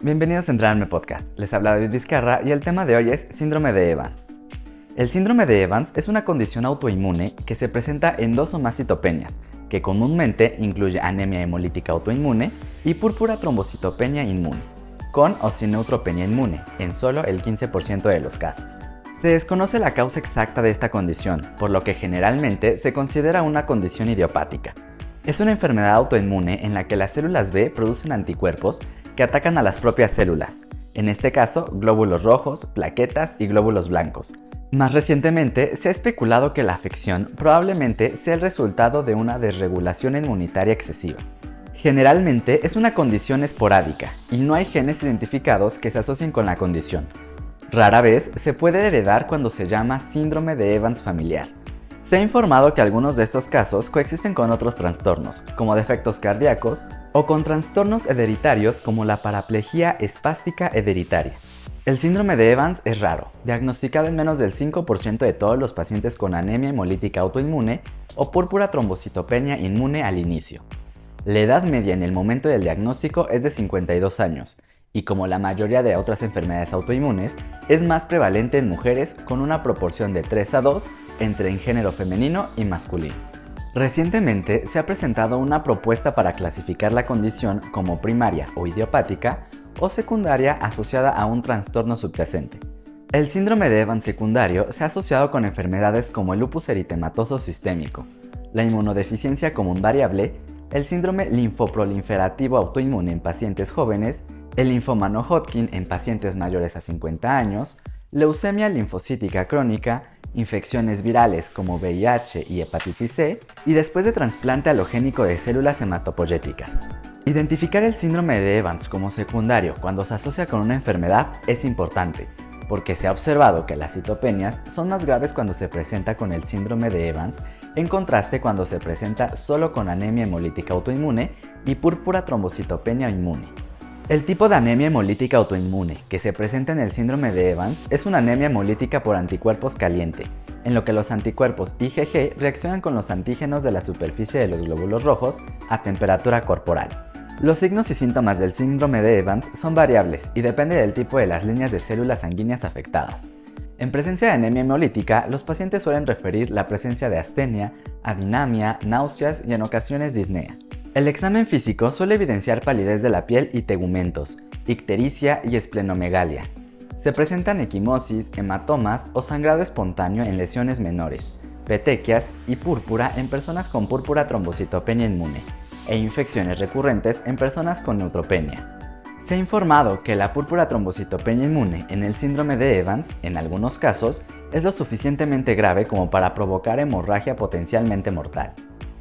Bienvenidos a Entrarme Podcast. Les habla David Vizcarra y el tema de hoy es síndrome de Evans. El síndrome de Evans es una condición autoinmune que se presenta en 2 o más citopenias, que comúnmente incluye anemia hemolítica autoinmune y púrpura trombocitopenia inmune, con o sin neutropenia inmune, en solo el 15% de los casos. Se desconoce la causa exacta de esta condición, por lo que generalmente se considera una condición idiopática. Es una enfermedad autoinmune en la que las células B producen anticuerpos que atacan a las propias células, en este caso glóbulos rojos, plaquetas y glóbulos blancos. Más recientemente se ha especulado que la afección probablemente sea el resultado de una desregulación inmunitaria excesiva. Generalmente es una condición esporádica y no hay genes identificados que se asocien con la condición. Rara vez se puede heredar cuando se llama síndrome de Evans familiar. Se ha informado que algunos de estos casos coexisten con otros trastornos, como defectos cardíacos, o con trastornos hereditarios como la paraplegia espástica hereditaria. El síndrome de Evans es raro, diagnosticado en menos del 5% de todos los pacientes con anemia hemolítica autoinmune o púrpura trombocitopenia inmune al inicio. La edad media en el momento del diagnóstico es de 52 años, y como la mayoría de otras enfermedades autoinmunes, es más prevalente en mujeres con una proporción de 3:2 entre en género femenino y masculino. Recientemente se ha presentado una propuesta para clasificar la condición como primaria o idiopática o secundaria asociada a un trastorno subyacente. El síndrome de Evans secundario se ha asociado con enfermedades como el lupus eritematoso sistémico, la inmunodeficiencia común variable, el síndrome linfoproliferativo autoinmune en pacientes jóvenes, el linfoma no Hodgkin en pacientes mayores a 50 años, leucemia linfocítica crónica, infecciones virales como VIH y hepatitis C, y después de trasplante halogénico de células hematopoyéticas. Identificar el síndrome de Evans como secundario cuando se asocia con una enfermedad es importante, porque se ha observado que las citopenias son más graves cuando se presenta con el síndrome de Evans, en contraste cuando se presenta solo con anemia hemolítica autoinmune y púrpura trombocitopenia inmune. El tipo de anemia hemolítica autoinmune que se presenta en el síndrome de Evans es una anemia hemolítica por anticuerpos caliente, en lo que los anticuerpos IgG reaccionan con los antígenos de la superficie de los glóbulos rojos a temperatura corporal. Los signos y síntomas del síndrome de Evans son variables y depende del tipo de las líneas de células sanguíneas afectadas. En presencia de anemia hemolítica, los pacientes suelen referir la presencia de astenia, adinamia, náuseas y en ocasiones disnea. El examen físico suele evidenciar palidez de la piel y tegumentos, ictericia y esplenomegalia. Se presentan equimosis, hematomas o sangrado espontáneo en lesiones menores, petequias y púrpura en personas con púrpura trombocitopenia inmune, e infecciones recurrentes en personas con neutropenia. Se ha informado que la púrpura trombocitopenia inmune en el síndrome de Evans, en algunos casos, es lo suficientemente grave como para provocar hemorragia potencialmente mortal.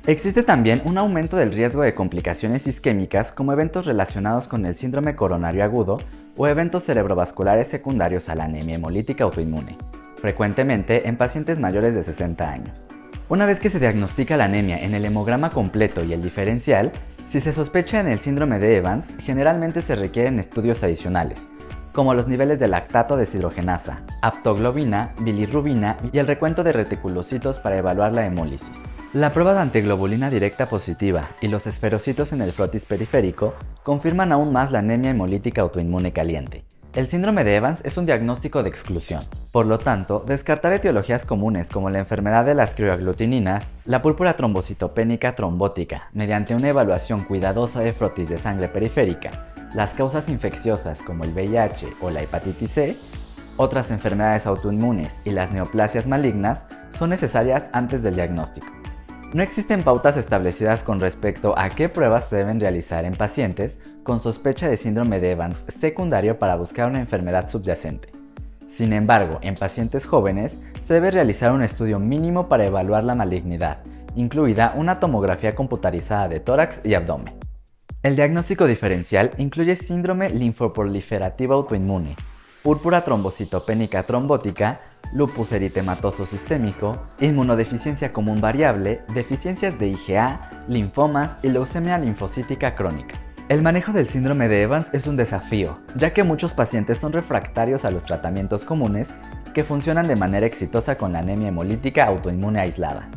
Existe también un aumento del riesgo de complicaciones isquémicas como eventos relacionados con el síndrome coronario agudo o eventos cerebrovasculares secundarios a la anemia hemolítica autoinmune, frecuentemente en pacientes mayores de 60 años. Una vez que se diagnostica la anemia en el hemograma completo y el diferencial, si se sospecha en el síndrome de Evans, generalmente se requieren estudios adicionales, como los niveles de lactato deshidrogenasa, aptoglobina, bilirrubina y el recuento de reticulocitos para evaluar la hemólisis. La prueba de antiglobulina directa positiva y los esferocitos en el frotis periférico confirman aún más la anemia hemolítica autoinmune caliente. El síndrome de Evans es un diagnóstico de exclusión. Por lo tanto, descartar etiologías comunes como la enfermedad de las crioaglutininas, la púrpura trombocitopénica trombótica, mediante una evaluación cuidadosa de frotis de sangre periférica, las causas infecciosas como el VIH o la hepatitis C, otras enfermedades autoinmunes y las neoplasias malignas son necesarias antes del diagnóstico. No existen pautas establecidas con respecto a qué pruebas se deben realizar en pacientes con sospecha de síndrome de Evans secundario para buscar una enfermedad subyacente. Sin embargo, en pacientes jóvenes se debe realizar un estudio mínimo para evaluar la malignidad, incluida una tomografía computarizada de tórax y abdomen. El diagnóstico diferencial incluye síndrome linfoproliferativo autoinmune, púrpura trombocitopénica trombótica, lupus eritematoso sistémico, inmunodeficiencia común variable, deficiencias de IgA, linfomas y leucemia linfocítica crónica. El manejo del síndrome de Evans es un desafío, ya que muchos pacientes son refractarios a los tratamientos comunes que funcionan de manera exitosa con la anemia hemolítica autoinmune aislada.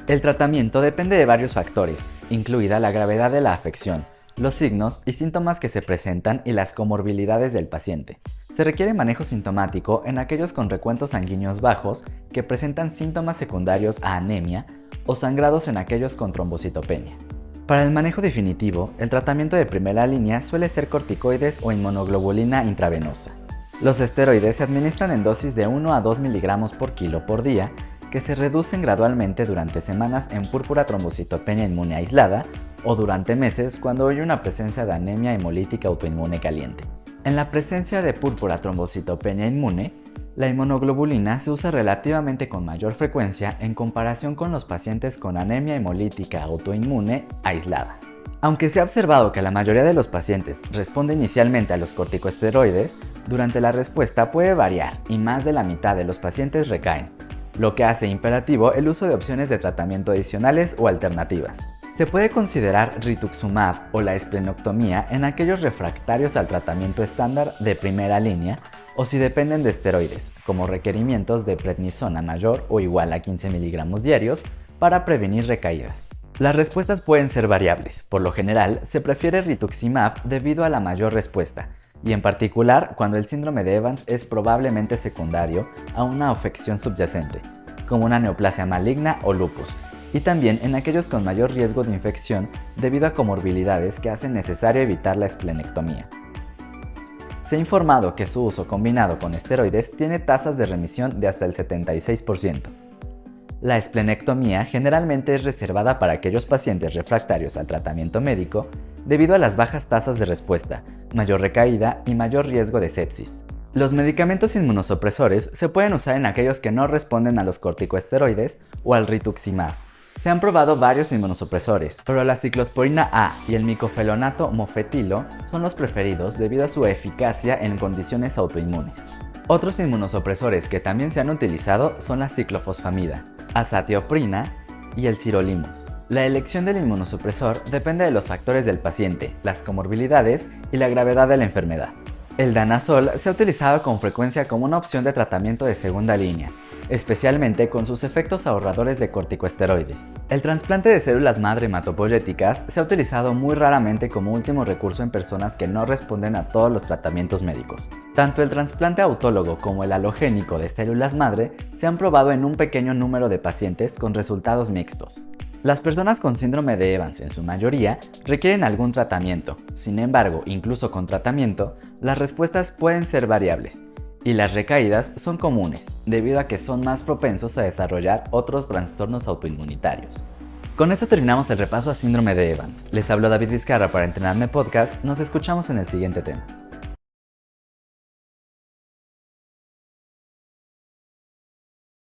El tratamiento depende de varios factores, incluida la gravedad de la afección, los signos y síntomas que se presentan y las comorbilidades del paciente. Se requiere manejo sintomático en aquellos con recuentos sanguíneos bajos que presentan síntomas secundarios a anemia o sangrados en aquellos con trombocitopenia. Para el manejo definitivo, el tratamiento de primera línea suele ser corticoides o inmunoglobulina intravenosa. Los esteroides se administran en dosis de 1 a 2 mg por kilo por día, que se reducen gradualmente durante semanas en púrpura trombocitopenia inmune aislada o durante meses cuando hay una presencia de anemia hemolítica autoinmune caliente. En la presencia de púrpura trombocitopenia inmune, la inmunoglobulina se usa relativamente con mayor frecuencia en comparación con los pacientes con anemia hemolítica autoinmune aislada. Aunque se ha observado que la mayoría de los pacientes responde inicialmente a los corticosteroides, durante la respuesta puede variar y más de la mitad de los pacientes recaen, lo que hace imperativo el uso de opciones de tratamiento adicionales o alternativas. Se puede considerar rituximab o la esplenectomía en aquellos refractarios al tratamiento estándar de primera línea o si dependen de esteroides, como requerimientos de prednisona mayor o igual a 15 mg diarios para prevenir recaídas. Las respuestas pueden ser variables. Por lo general, se prefiere rituximab debido a la mayor respuesta, y en particular cuando el síndrome de Evans es probablemente secundario a una afección subyacente, como una neoplasia maligna o lupus, y también en aquellos con mayor riesgo de infección debido a comorbilidades que hacen necesario evitar la esplenectomía. Se ha informado que su uso combinado con esteroides tiene tasas de remisión de hasta el 76%. La esplenectomía generalmente es reservada para aquellos pacientes refractarios al tratamiento médico debido a las bajas tasas de respuesta, mayor recaída y mayor riesgo de sepsis. Los medicamentos inmunosupresores se pueden usar en aquellos que no responden a los corticosteroides o al rituximab. Se han probado varios inmunosupresores, pero la ciclosporina A y el micofelonato mofetilo son los preferidos debido a su eficacia en condiciones autoinmunes. Otros inmunosupresores que también se han utilizado son la ciclofosfamida, azatioprina y el sirolimus. La elección del inmunosupresor depende de los factores del paciente, las comorbilidades y la gravedad de la enfermedad. El danazol se ha utilizado con frecuencia como una opción de tratamiento de segunda línea, especialmente con sus efectos ahorradores de corticosteroides. El trasplante de células madre hematopoyéticas se ha utilizado muy raramente como último recurso en personas que no responden a todos los tratamientos médicos. Tanto el trasplante autólogo como el alogénico de células madre se han probado en un pequeño número de pacientes con resultados mixtos. Las personas con síndrome de Evans, en su mayoría, requieren algún tratamiento. Sin embargo, incluso con tratamiento, las respuestas pueden ser variables y las recaídas son comunes, debido a que son más propensos a desarrollar otros trastornos autoinmunitarios. Con esto terminamos el repaso a síndrome de Evans. Les habló David Vizcarra para Entrenarme Podcast. Nos escuchamos en el siguiente tema.